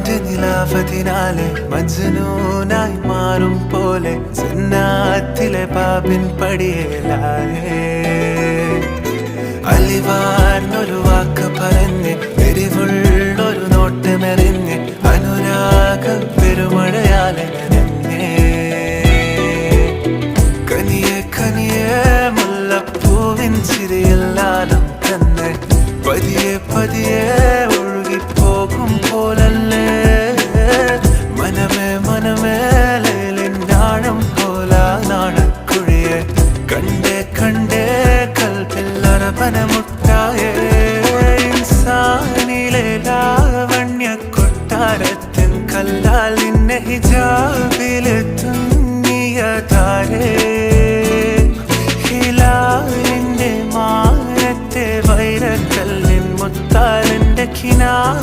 നിലാവതിനാലെ മജ്നൂനായി മാറും പോലെ ജന്നാത്തിലെ ബാബിൻ പടിയേലായേ അലിവാർന്നൊരു വാക്ക് പറഞ്ഞ് എരിവുള്ളൊരു നോട്ടമെറിഞ്ഞ് അനുരാഗ പെരുമഴയാലെ നനഞ്ഞേ കനിയെ കനിയെ മുല്ലപ്പൂവിൻ ചിരിയെല്ലാലും തന്നെ പതിയെ പതിയെ ഒഴുകിപ്പോകും പോലല്ലേ മനമേ മനമേ ലേലിനാഴം പോലാ നാണക്കുഴിയെ കണ്ടേ കണ്ടേ കൽപ്പിൽ അറബനമുട്ടായേ ഇൻസാനിലെ ലാവണ്യ കൊട്ടാരത്തിൻ കല്ലാൽ നിന്നെ ഹിജാബ്